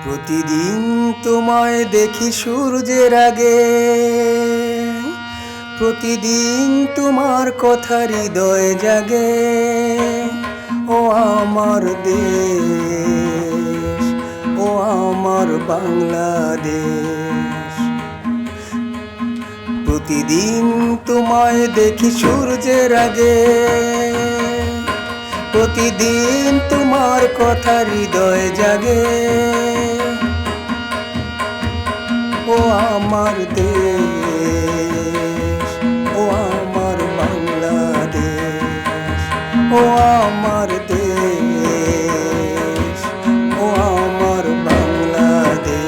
প্রতিদিন তোমায় দেখি সূর্যের আগে, প্রতিদিন তোমার কথা হৃদয়ে জাগে। ও আমার দেশ, ও আমার বাংলাদেশ। প্রতিদিন তোমায় দেখি সূর্যের আগে, প্রতিদিন তোমার কথা হৃদয়ে জাগে। ও আমার দেশ, ও আমার বাংলাদেশ। ও আমার দেশ, ও আমার বাংলাদেশ।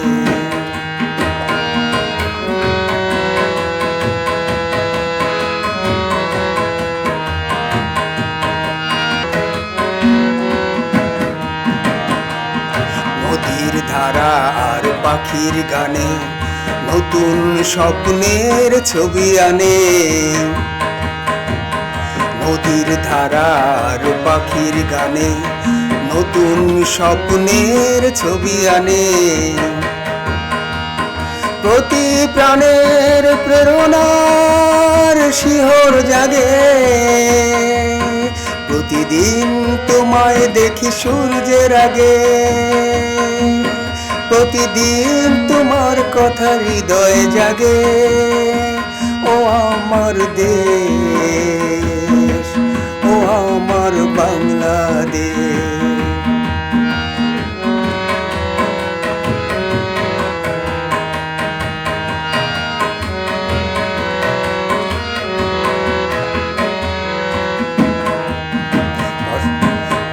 নদীর ধারা আর পাখির গানে নতুন স্বপ্নের ছবি আনে। নদীর ধারা আর পাখির গানে নতুন স্বপ্নের ছবি আনে। প্রতি প্রাণের প্রেরণার শিহর জাগে। প্রতিদিন তোমায় দেখি সূর্যের আগে, প্রতিদিন তোমার কথা হৃদয়ে জাগে। ও আমার দেশ, ও আমার বাংলাদেশ।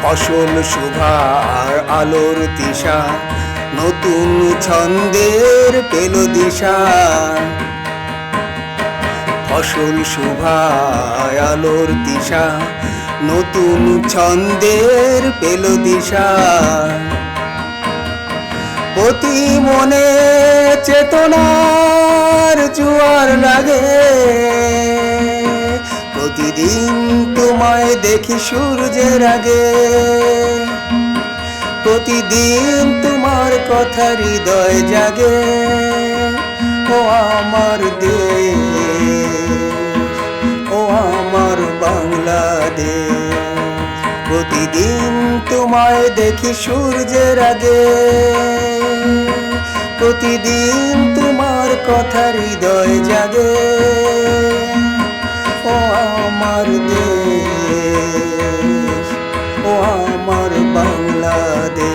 ফসল শোভা আর আলোর দিশা নতুন ছন্দের পেল দিশা। ফসল শোভা আলোর দিশা নতুন ছন্দের পেল দিশা। প্রতি মনে চেতনার জোয়ার লাগে। প্রতিদিন তোমায় দেখি সূর্যের আগে, প্রতিদিন তোমার কথা হৃদয় জাগে। ও আমার দেশ, ও আমার বাংলাদেশ। প্রতিদিন তোমায় দেখি সূর্যের আগে, প্রতিদিন তোমার কথা হৃদয় জাগে। ও আমার দেশ, ও আমার বাংলাদেশ।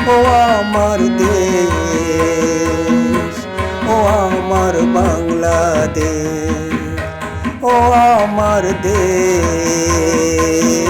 ও আমার দেশ, ও আমার বাংলাদেশ। ও আমার দেশ।